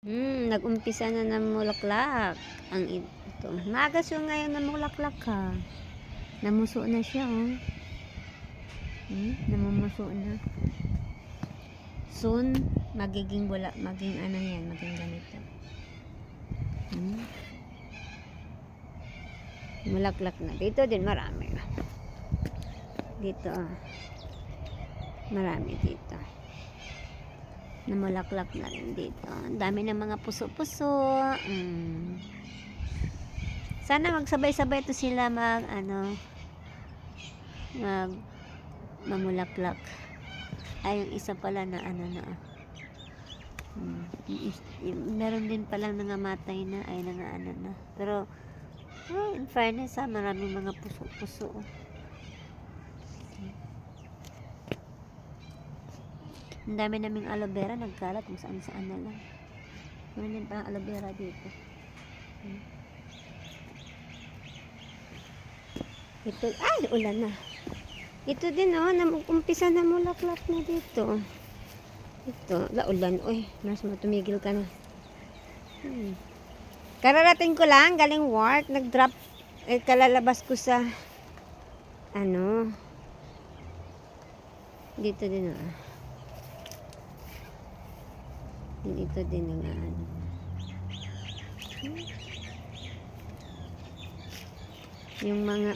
Nag-umpisa na ng mulaklak ang ito. Maaga siya ngayon na mulaklak ka. Namuso na siya, oh. Namumuso na. Soon, magiging ano yan, maging ganito. Mulaklak na. Dito din marami. Dito, marami dito. Namulaklak na rin dito. Ang dami ng mga puso-puso. Sana magsabay-sabay to sila mamulaklak. Ay, yung isa pala na meron din palang nangamatay na, ay na. Pero, in fairness maraming mga puso-puso. Ang dami naming aloe vera, nagkalat kung saan-saan na lang. Meron din pa aloe vera dito. Ito, ulan na. Ito din, umpisa na mulaklak na dito. Ito, laulan. Mas matumigil ka na. Kararating ko lang, galing work, nag-drop, kalalabas ko sa, dito din, Dito din yung mga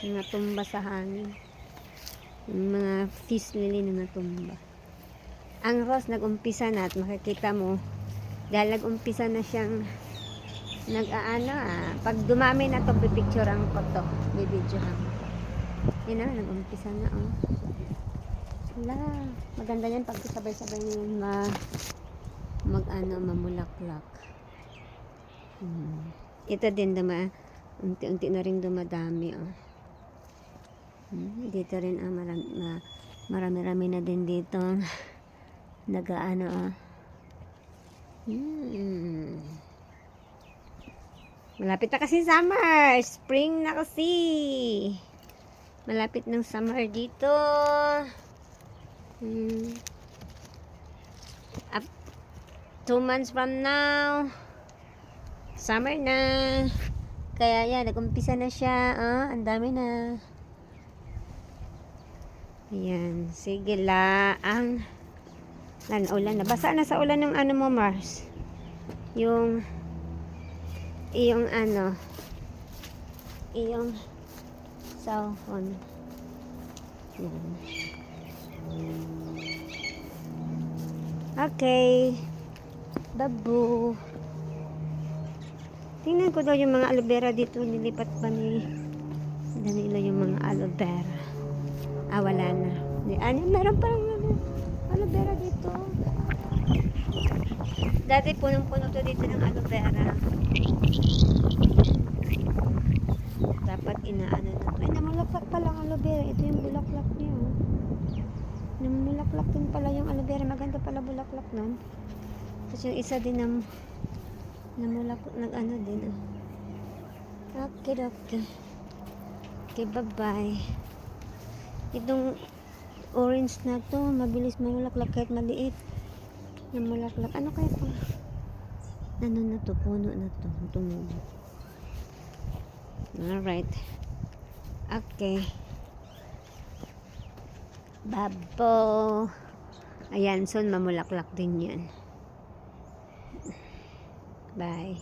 mga tumba sa hangin. Yung mga fish lily na natumba. Ang rose nag-umpisa na at makikita mo dahil nag-umpisa na siyang pag dumami na to pipicturean ko to, bibidyohan. Yun nag-umpisa na maganda yan pag sabay-sabay yung mamulaklak. Ito din unti-unti na rin dumadami. Dito rin marami-rami na din dito malapit na kasi summer, spring na kasi, malapit ng summer dito. Up 2 months from now summer na, kaya yan nag-umpisa na siya. Ang dami na. Ayan, sige lang. Ulan na. Basa na sa ulan ng mo, Mars. Yung cellphone. Yan. Okay. Babu. Tingnan ko daw yung mga aloe vera dito. Nilipat ba ni Danilo yung mga aloe vera? Wala na. Meron pa aloe vera dito. Dati punong-puno to dito ng aloe vera. Dapat inaano na to. Namulaklak pala ang aloe vera. Ito yung bulaklak niya. Namulaklak din pala yung aloe vera. Maganda pala bulaklak nun. Tapos yung isa din namulaklak din. Okay. Okay, bye-bye. Itong orange na to, mabilis mamulaklak kahit maliit. Namulaklak. Ano kaya ito? Na to? Puno na to. Tumubo. Alright. Okay. Babo. Ayan, soon mamulaklak din yan. Bye.